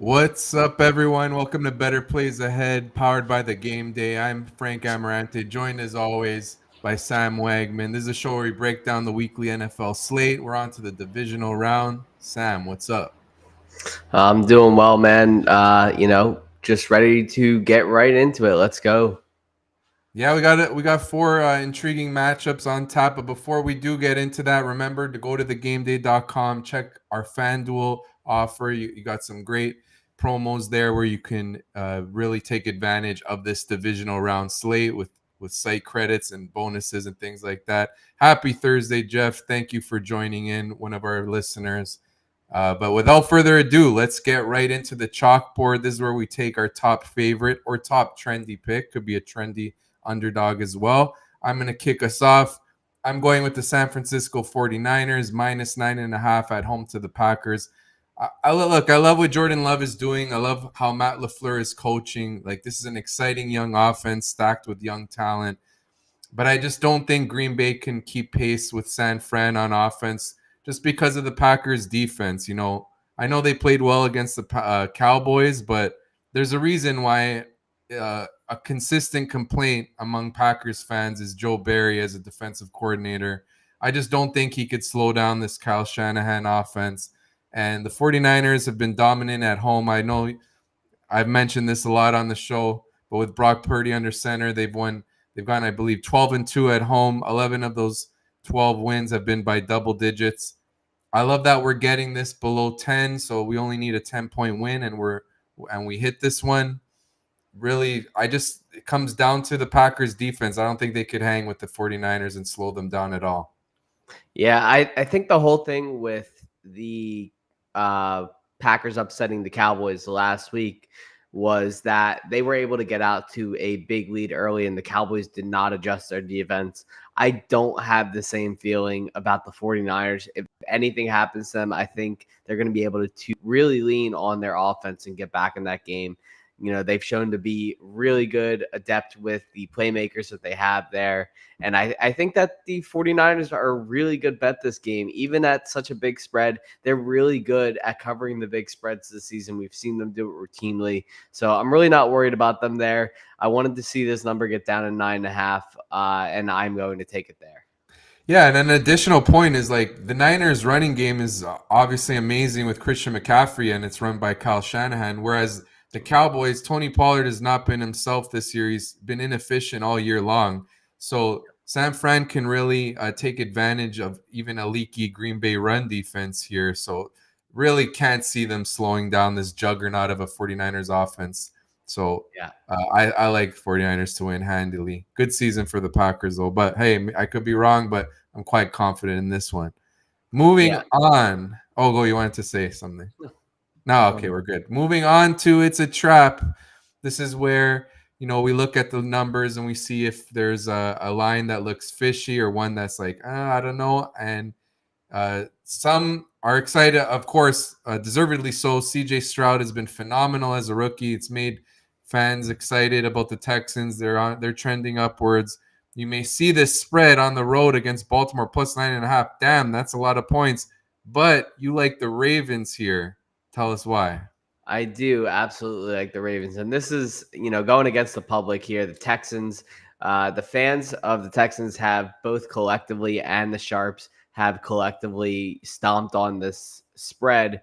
What's up, everyone? Welcome to Better Plays Ahead, powered by the Game Day. I'm Frank Amarante, joined as always by Sam Wagman. This is a show where we break down the weekly NFL slate. We're on to the divisional round. Sam, what's up? I'm doing well, man. Just ready to get right into it. Let's go. Yeah, we got it. We got four intriguing matchups on tap. But before we do get into that, remember to go to thegameday.com, check our FanDuel offer. You got some great promos there where you can really take advantage of this divisional round slate with site credits and bonuses and things like that. Happy Thursday, Jeff. Thank you for joining in, one of our listeners. But without further ado, let's get right into the chalkboard. This is where we take our top favorite or top trendy pick. Could be a trendy underdog as well. I'm going to kick us off. I'm going with the San Francisco 49ers minus 9.5 at home to the Packers. I love what Jordan Love is doing. I love how Matt LaFleur is coaching. Like, this is an exciting young offense stacked with young talent. But I just don't think Green Bay can keep pace with San Fran on offense just because of the Packers defense. I know they played well against the Cowboys, but there's a reason why a consistent complaint among Packers fans is Joe Barry as a defensive coordinator. I just don't think he could slow down this Kyle Shanahan offense. And the 49ers have been dominant at home. I know I've mentioned this a lot on the show, but with Brock Purdy under center, they've gone, I believe, 12-2 at home. 11 of those 12 wins have been by double digits. I love that we're getting this below 10, so we only need a 10-point win, and we hit this one. Really, it comes down to the Packers defense. I don't think they could hang with the 49ers and slow them down at all. Yeah, I think the whole thing with the Packers upsetting the Cowboys last week was that they were able to get out to a big lead early and the Cowboys did not adjust their defense. I don't have the same feeling about the 49ers. If anything happens to them, I think they're going to be able to really lean on their offense and get back in that game. They've shown to be really good, adept with the playmakers that they have there. And I think that the 49ers are a really good bet this game. Even at such a big spread, they're really good at covering the big spreads this season. We've seen them do it routinely. So I'm really not worried about them there. I wanted to see this number get down to 9.5, and I'm going to take it there. Yeah, and an additional point is like the Niners running game is obviously amazing with Christian McCaffrey, and it's run by Kyle Shanahan, whereas the Cowboys, Tony Pollard has not been himself this year. He's been inefficient all year long. So San Fran can really take advantage of even a leaky Green Bay run defense here. So really can't see them slowing down this juggernaut of a 49ers offense. So Yeah. I like 49ers to win handily. Good season for the Packers, though. But hey, I could be wrong, but I'm quite confident in this one. Moving on. Oh, go, you wanted to say something? No, okay, we're good. Moving on to It's a Trap. This is where, we look at the numbers and we see if there's a line that looks fishy or one that's like, I don't know. And some are excited, of course, deservedly so. CJ Stroud has been phenomenal as a rookie. It's made fans excited about the Texans. They're trending upwards. You may see this spread on the road against Baltimore plus 9.5. Damn, that's a lot of points. But you like the Ravens here. Tell us why. I do absolutely like the Ravens. And this is, going against the public here. The Texans, the fans of the Texans have both collectively and the Sharps have collectively stomped on this spread.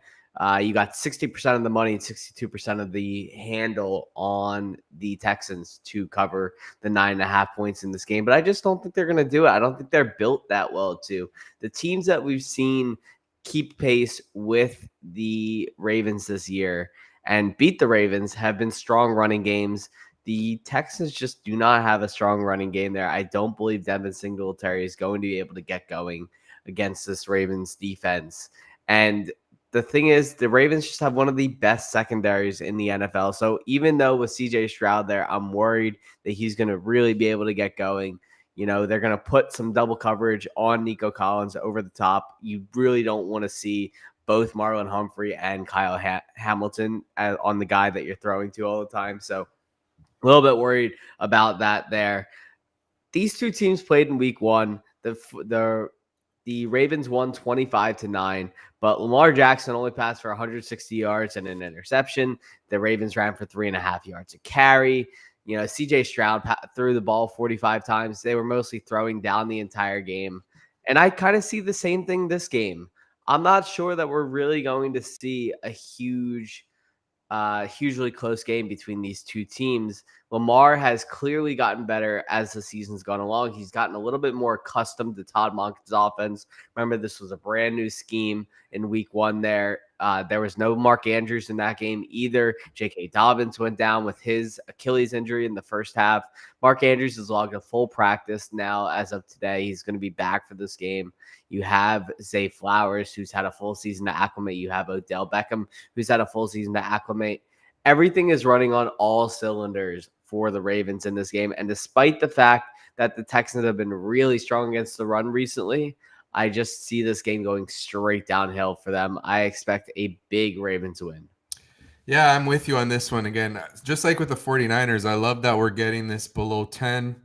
You got 60% of the money and 62% of the handle on the Texans to cover the 9.5 points in this game. But I just don't think they're going to do it. I don't think they're built that well to. The teams that we've seen keep pace with the Ravens this year and beat the Ravens have been strong running games. The Texans just do not have a strong running game there. I don't believe Devin Singletary is going to be able to get going against this Ravens defense. And the thing is, the Ravens just have one of the best secondaries in the NFL. So even though with CJ Stroud there, I'm worried that he's going to really be able to get going. They're going to put some double coverage on Nico Collins over the top. You really don't want to see both Marlon Humphrey and Kyle Hamilton on the guy that you're throwing to all the time. So a little bit worried about that there. These two teams played in week one. The The Ravens won 25-9, but Lamar Jackson only passed for 160 yards and an interception. The Ravens ran for 3.5 yards a carry. CJ Stroud threw the ball 45 times. They were mostly throwing down the entire game. And I kind of see the same thing this game. I'm not sure that we're really going to see a hugely close game between these two teams. Lamar has clearly gotten better as the season's gone along. He's gotten a little bit more accustomed to Todd Monken's offense. Remember, this was a brand new scheme in week one there. There was no Mark Andrews in that game either. J.K. Dobbins went down with his Achilles injury in the first half. Mark Andrews has logged a full practice now as of today. He's going to be back for this game. You have Zay Flowers, who's had a full season to acclimate. You have Odell Beckham, who's had a full season to acclimate. Everything is running on all cylinders for the Ravens in this game. And despite the fact that the Texans have been really strong against the run recently, I just see this game going straight downhill for them. I expect a big Ravens win. Yeah, I'm with you on this one. Again, just like with the 49ers, I love that we're getting this below 10.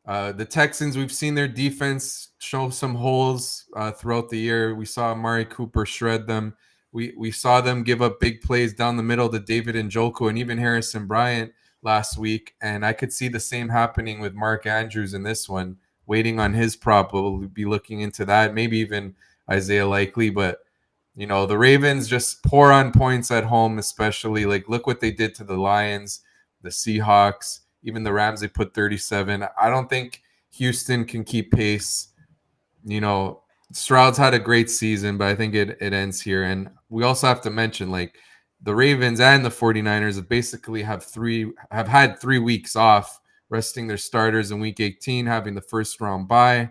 The Texans, we've seen their defense show some holes throughout the year. We saw Amari Cooper shred them. We saw them give up big plays down the middle to David Njoku and even Harrison Bryant last week. And I could see the same happening with Mark Andrews in this one. Waiting on his prop, we'll be looking into that. Maybe even Isaiah Likely. But, the Ravens just pour on points at home, especially. Like, look what they did to the Lions, the Seahawks. Even the Rams, they put 37. I don't think Houston can keep pace. Stroud's had a great season, but I think it ends here. And we also have to mention, like, the Ravens and the 49ers have basically have had 3 weeks off, resting their starters in week 18, having the first round bye.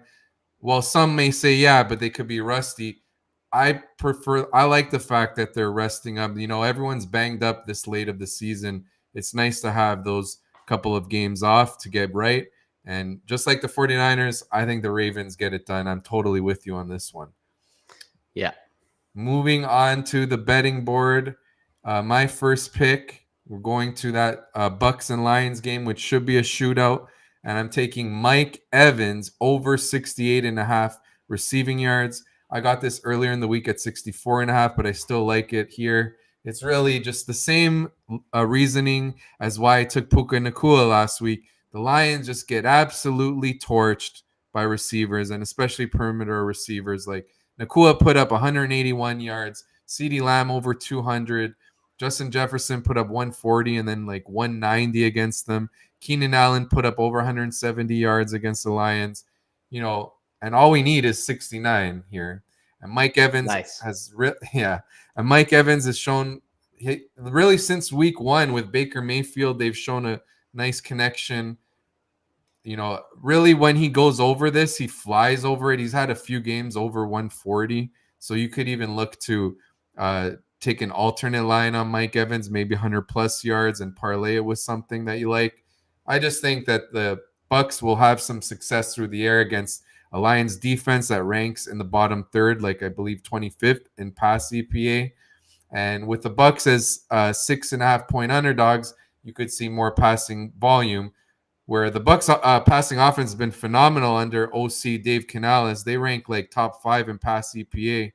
While some may say, yeah, but they could be rusty. I like the fact that they're resting up. Everyone's banged up this late of the season. It's nice to have those couple of games off to get right. And just like the 49ers, I think the Ravens get it done. I'm totally with you on this one. Yeah. Moving on to the betting board. My first pick, we're going to that Bucks and Lions game, which should be a shootout. And I'm taking Mike Evans over 68.5 receiving yards. I got this earlier in the week at 64.5, but I still like it here. It's really just the same reasoning as why I took Puka Nacua last week. The Lions just get absolutely torched by receivers, and especially perimeter receivers. Like, Nacua put up 181 yards, CeeDee Lamb over 200, Justin Jefferson put up 140 and then like 190 against them. Keenan Allen put up over 170 yards against the Lions. And all we need is 69 here. And Mike Evans And Mike Evans has shown really since week one with Baker Mayfield, they've shown a nice connection. Really when he goes over this, he flies over it. He's had a few games over 140. So you could even look to take an alternate line on Mike Evans, maybe 100 plus yards, and parlay it with something that you like. I just think that the Bucks will have some success through the air against a Lions defense that ranks in the bottom third, like I believe 25th in pass EPA. And with the Bucks as 6.5 point underdogs, you could see more passing volume. Where the Bucks passing offense has been phenomenal under OC Dave Canales. They rank like top 5 in pass EPA.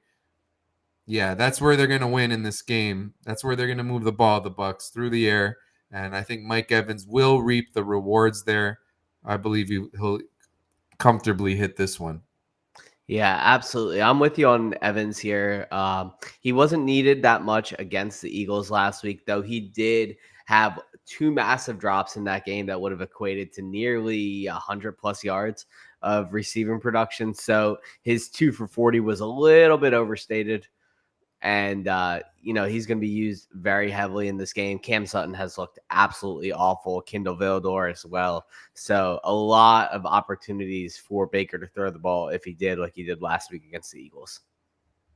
Yeah, that's where they're going to win in this game. That's where they're going to move the ball, the Bucks, through the air. And I think Mike Evans will reap the rewards there. I believe he'll comfortably hit this one. Yeah, absolutely. I'm with you on Evans here. He wasn't needed that much against the Eagles last week, though he did have 2 massive drops in that game that would have equated to nearly 100 plus yards of receiving production. So his 2 for 40 was a little bit overstated. And, he's going to be used very heavily in this game. Cam Sutton has looked absolutely awful. Kindle Vildor as well. So a lot of opportunities for Baker to throw the ball if he did like he did last week against the Eagles.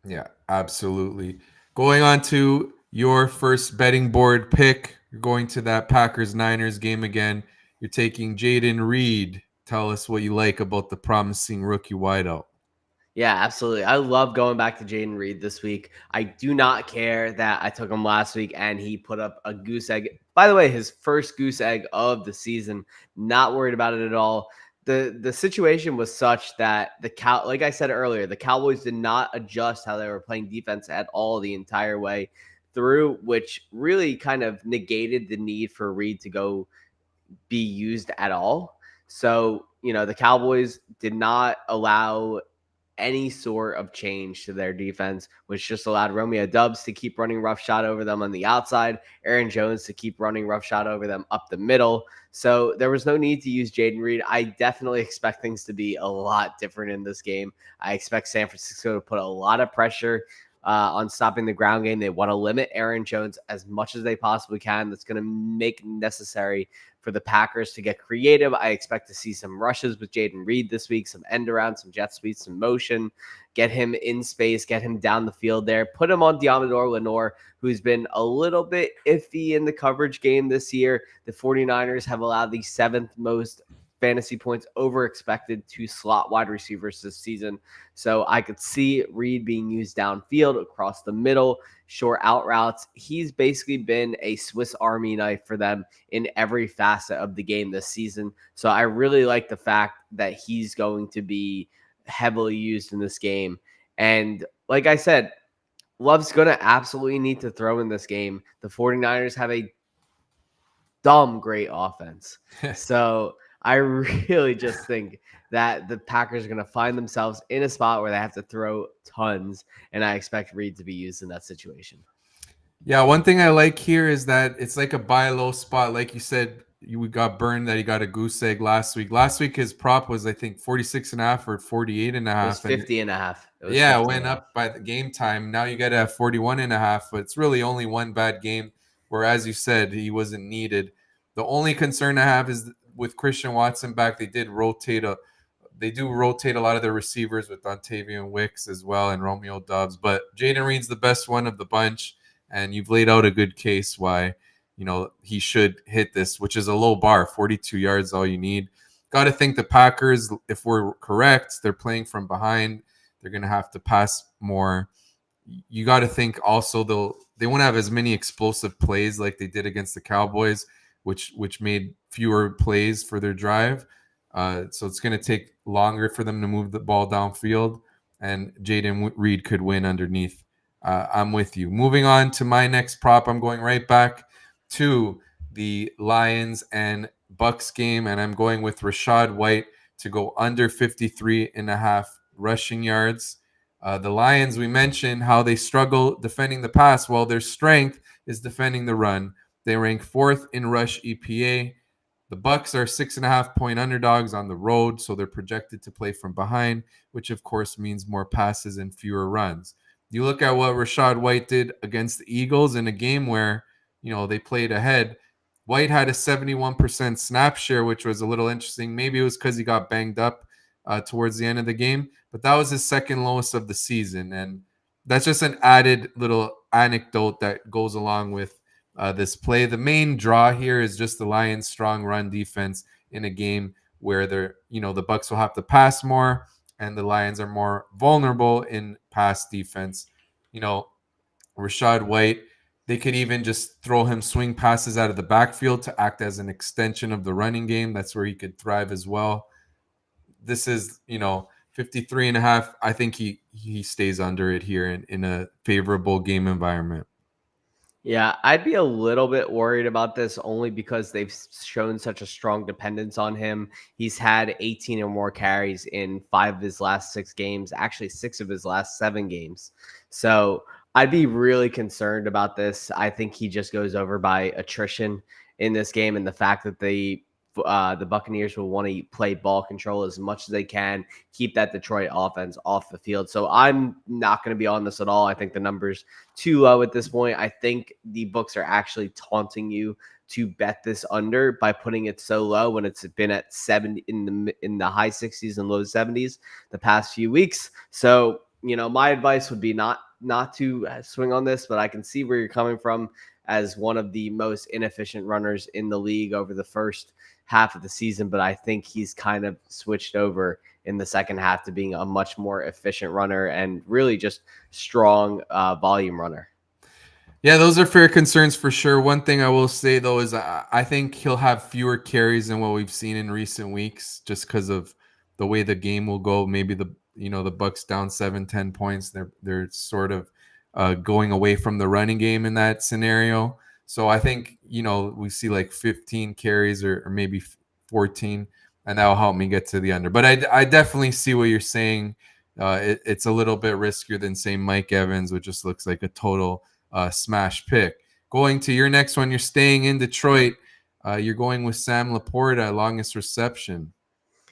Yeah, absolutely. Going on to your first betting board pick. You're going to that Packers-Niners game again. You're taking Jaden Reed. Tell us what you like about the promising rookie wideout. Yeah, absolutely. I love going back to Jaden Reed this week. I do not care that I took him last week and he put up a goose egg. By the way, his first goose egg of the season. Not worried about it at all. the situation was such that like I said earlier, the Cowboys did not adjust how they were playing defense at all the entire way through, which really kind of negated the need for Reed to go be used at all. So, the Cowboys did not allow any sort of change to their defense, which just allowed Romeo Dubs to keep running roughshod over them on the outside, Aaron Jones to keep running roughshod over them up the middle. So there was no need to use Jaden Reed. I definitely expect things to be a lot different in this game. I expect San Francisco to put a lot of pressure on stopping the ground game. They want to limit Aaron Jones as much as they possibly can. That's going to make necessary for the Packers to get creative. I expect to see some rushes with Jaden Reed this week, some end around, some jet sweeps, some motion, get him in space, get him down the field there, put him on Diamador Lenore, who's been a little bit iffy in the coverage game this year. The 49ers have allowed the 7th most fantasy points over expected to slot wide receivers this season. So I could see Reed being used downfield across the middle, short out routes. He's basically been a Swiss Army knife for them in every facet of the game this season. So I really like the fact that he's going to be heavily used in this game. And like I said, Love's going to absolutely need to throw in this game. The 49ers have a dumb great offense. So I really just think that the Packers are going to find themselves in a spot where they have to throw tons, and I expect Reed to be used in that situation. Yeah, one thing I like here is that it's like a buy low spot. Like you said, we got burned that he got a goose egg last week. Last week his prop was, I think, 46.5 or 48.5. It was 50 and a half. It was Yeah, it 50 went and a half. up by the game time. Now you got to have 41.5, but it's really only one bad game where, as you said, he wasn't needed. The only concern I have is with Christian Watson back, they do rotate a lot of their receivers with Dontavian Wicks as well and Romeo Doubs, but Jaden Reed's the best one of the bunch, and you've laid out a good case why he should hit this, which is a low bar. 42 yards, all you need. Got to think the Packers, if we're correct, they're playing from behind. They're going to have to pass more. You got to think also they won't have as many explosive plays like they did against the Cowboys, which made fewer plays for their drive. So it's going to take longer for them to move the ball downfield, and Jaden Reed could win underneath. I'm with you. Moving on to my next prop, I'm going right back to the Lions and Bucks game, and I'm going with Rachaad White to go under 53.5 rushing yards. The Lions, we mentioned how they struggle defending the pass. Well, their strength is defending the run. They rank 4th in rush EPA. The Bucks are 6.5-point underdogs on the road, so they're projected to play from behind, which of course means more passes and fewer runs. You look at what Rachaad White did against the Eagles in a game where they played ahead. White had a 71% snap share, which was a little interesting. Maybe it was because he got banged up towards the end of the game, but that was his second lowest of the season, and that's just an added little anecdote that goes along with this play. The main draw here is just the Lions' strong run defense in a game where the Bucks will have to pass more, and the Lions are more vulnerable in pass defense. Rachaad White, they could even just throw him swing passes out of the backfield to act as an extension of the running game. That's where he could thrive as well. This is 53.5. I think he stays under it here in a favorable game environment. Yeah, I'd be a little bit worried about this only because they've shown such a strong dependence on him. He's had 18 or more carries in 5 of his last 6 games, actually 6 of his last 7 games. So I'd be really concerned about this. I think he just goes over by attrition in this game, and the fact that the Buccaneers will want to play ball control as much as they can, keep that Detroit offense off the field. So I'm not going to be on this at all. I think the number's too low at this point. I think the books are actually taunting you to bet this under by putting it so low when it's been at 70 in the high 60s and low 70s the past few weeks. So, my advice would be not to swing on this, but I can see where you're coming from as one of the most inefficient runners in the league over the first half of the season, but I think he's kind of switched over in the second half to being a much more efficient runner and really just strong volume runner. Yeah, those are fair concerns for sure. One thing I will say though is I think he'll have fewer carries than what we've seen in recent weeks, just because of the way the game will go. Maybe the Bucks down 7-10 points. They're sort of going away from the running game in that scenario. So I think we see like 15 carries or maybe 14, and that will help me get to the under. But I definitely see what you're saying. It's a little bit riskier than say Mike Evans, which just looks like a total smash pick. Going to your next one, you're staying in Detroit. You're going with Sam Laporta, longest reception.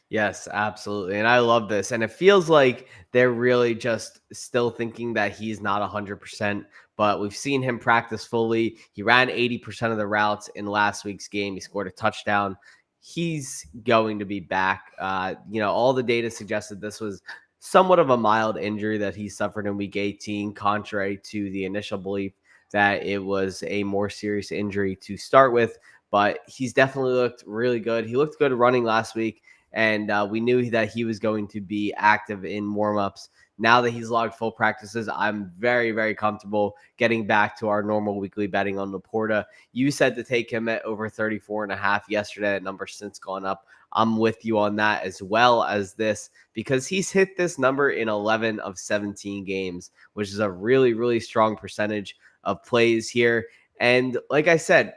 Yes, absolutely. And I love this. And it feels like they're really just still thinking that he's not 100%, but we've seen him practice fully. He ran 80% of the routes in last week's game. He scored a touchdown. He's going to be back. All the data suggested this was somewhat of a mild injury that he suffered in week 18, contrary to the initial belief that it was a more serious injury to start with. But he's definitely looked really good. He looked good running last week, and we knew that he was going to be active in warmups. Now that he's logged full practices, I'm very, very comfortable getting back to our normal weekly betting on Laporta. You said to take him at over 34.5 yesterday. That number's since gone up. I'm with you on that, as well as this, because he's hit this number in 11 of 17 games, which is a really, really strong percentage of plays here. And like I said,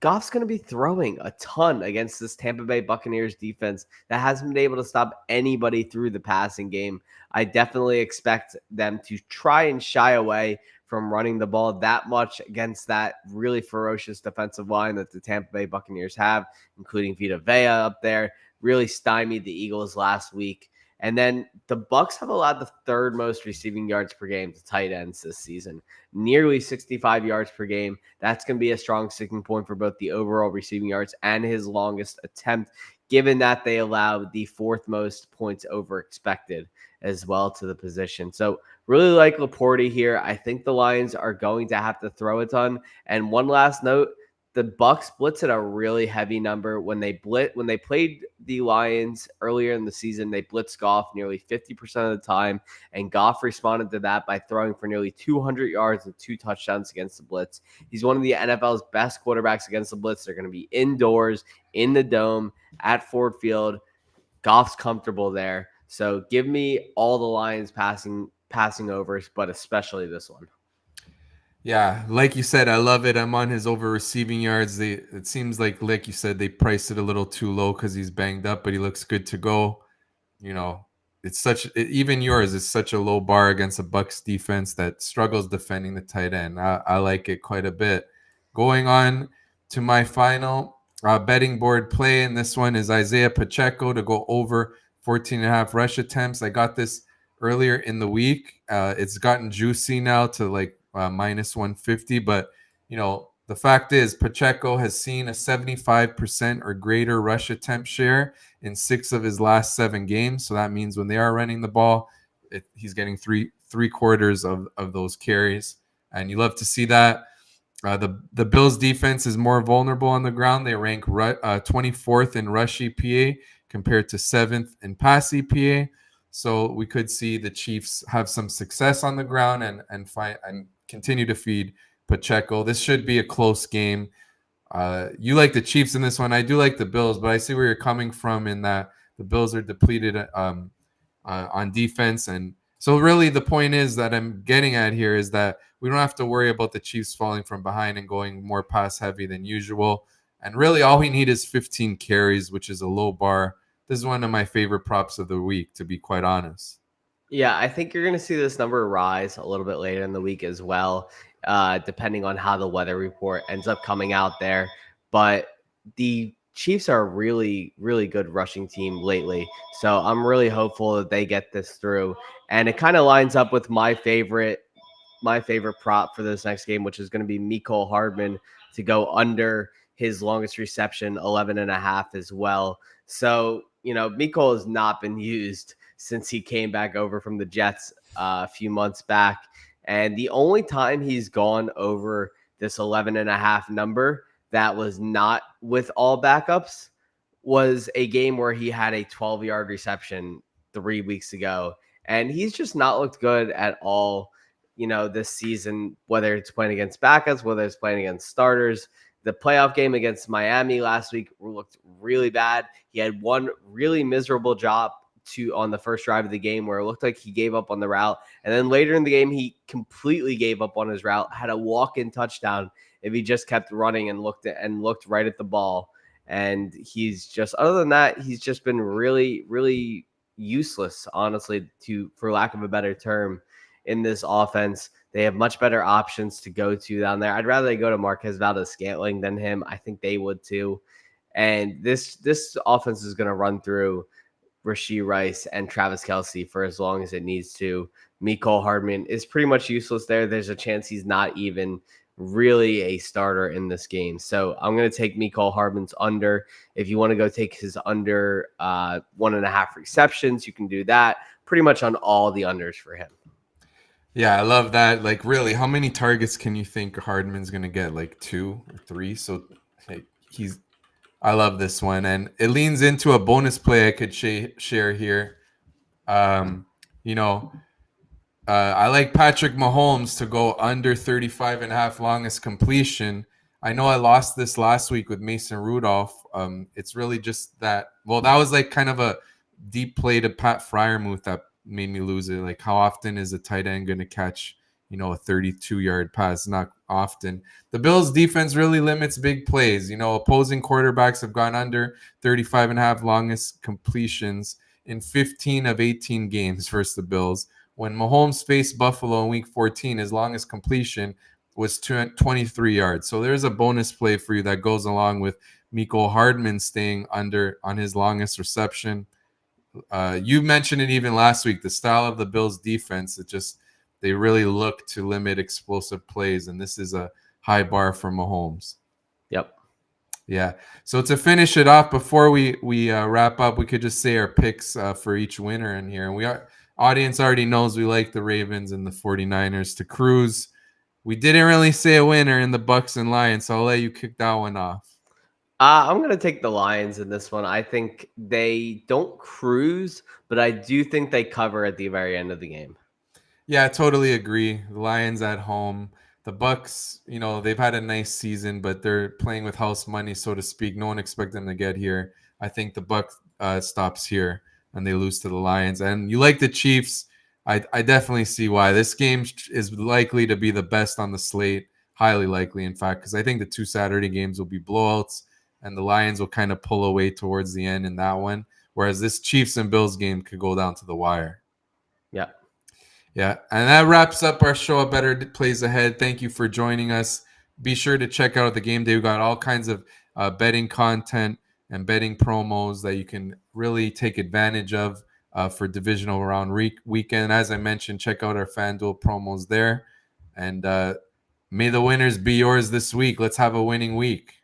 Goff's going to be throwing a ton against this Tampa Bay Buccaneers defense that hasn't been able to stop anybody through the passing game. I definitely expect them to try and shy away from running the ball that much against that really ferocious defensive line that the Tampa Bay Buccaneers have, including Vita Vea up there. Really stymied the Eagles last week. And then the Bucks have allowed the third most receiving yards per game to tight ends this season, nearly 65 yards per game. That's going to be a strong sticking point for both the overall receiving yards and his longest attempt, given that they allowed the fourth most points over expected as well to the position. So really like Laporte here. I think the Lions are going to have to throw a ton. And one last note, the Bucks blitz at a really heavy number when they played the Lions earlier in the season. They blitzed Goff nearly 50% of the time, and Goff responded to that by throwing for nearly 200 yards and 2 touchdowns against the blitz. He's one of the NFL's best quarterbacks against the blitz. They're going to be indoors in the dome at Ford Field. Goff's comfortable there, so give me all the Lions passing overs, but especially this one. Yeah, like you said, I love it. I'm on his over receiving yards. It seems like you said, they priced it a little too low because he's banged up, but he looks good to go. You know, even yours is such a low bar against a Bucks defense that struggles defending the tight end. I like it quite a bit. Going on to my final betting board play, and this one is Isaiah Pacheco to go over 14 and a half rush attempts. I got this earlier in the week. It's gotten juicy now to like minus 150, but the fact is Pacheco has seen a 75% or greater rush attempt share in 6 of his last 7 games. So that means when they are running the ball, he's getting three quarters of those carries, and you love to see that. The Bills defense is more vulnerable on the ground. They rank 24th in rush EPA compared to 7th in pass EPA. So we could see the Chiefs have some success on the ground and continue to feed Pacheco. This should be a close game. You like the Chiefs in this one. I do like the Bills, but I see where you're coming from in that the Bills are depleted on defense. And so really the point is that I'm getting at here is that we don't have to worry about the Chiefs falling from behind and going more pass heavy than usual. And really all we need is 15 carries, which is a low bar. This is one of my favorite props of the week, to be quite honest. Yeah, I think you're going to see this number rise a little bit later in the week as well, depending on how the weather report ends up coming out there. But the Chiefs are a really, really good rushing team lately. So I'm really hopeful that they get this through. And it kind of lines up with my favorite prop for this next game, which is going to be Mecole Hardman to go under his longest reception, 11 and a half as well. So, Mecole has not been used since he came back over from the Jets a few months back. And the only time he's gone over this 11 and a half number that was not with all backups was a game where he had a 12-yard reception 3 weeks ago. And he's just not looked good at all this season, whether it's playing against backups, whether it's playing against starters. The playoff game against Miami last week looked really bad. He had one really miserable job on the first drive of the game where it looked like he gave up on the route. And then later in the game, he completely gave up on his route, had a walk-in touchdown if he just kept running and looked right at the ball. And other than that, he's just been really, really useless, honestly, for lack of a better term, in this offense. They have much better options to go to down there. I'd rather they go to Marquez Valdes-Scantling than him. I think they would too. And this offense is going to run through Rashee Rice and Travis Kelce for as long as it needs to. Mecole Hardman is pretty much useless there. There's a chance he's not even really a starter in this game. So I'm going to take Mecole Hardman's under. If you want to go take his under 1.5 receptions, you can do that pretty much on all the unders for him. Yeah, I love that. Like, really, how many targets can you think Hardman's going to get? Like 2 or 3? So I love this one. And it leans into a bonus play I could share here. I like Patrick Mahomes to go under 35.5 longest completion. I know I lost this last week with Mason Rudolph. It's really just that. Well, that was like kind of a deep play to Pat Fryermuth that made me lose it. Like, how often is a tight end going to catch, a 32-yard pass? Not often. The Bills defense really limits big plays. Opposing quarterbacks have gone under 35.5 longest completions in 15 of 18 games versus the Bills. When Mahomes faced Buffalo in Week 14, his longest completion was 23 yards. So there's a bonus play for you that goes along with Mecole Hardman staying under on his longest reception. You mentioned it even last week, the style of the Bills defense. They really look to limit explosive plays, and this is a high bar for Mahomes. Yep. Yeah. So to finish it off, before we wrap up, we could just say our picks for each winner in here. And audience already knows we like the Ravens and the 49ers to cruise. We didn't really say a winner in the Bucks and Lions, so I'll let you kick that one off. I'm going to take the Lions in this one. I think they don't cruise, but I do think they cover at the very end of the game. Yeah, I totally agree. The Lions at home. The Bucks, they've had a nice season, but they're playing with house money, so to speak. No one expects them to get here. I think the Bucks stops here and they lose to the Lions. And you like the Chiefs. I definitely see why. This game is likely to be the best on the slate. Highly likely, in fact, because I think the 2 Saturday games will be blowouts and the Lions will kind of pull away towards the end in that one. Whereas this Chiefs and Bills game could go down to the wire. Yeah. Yeah, and that wraps up our show of Better Plays Ahead. Thank you for joining us. Be sure to check out the game day. We've got all kinds of betting content and betting promos that you can really take advantage of for Divisional Round weekend. As I mentioned, check out our FanDuel promos there. And may the winners be yours this week. Let's have a winning week.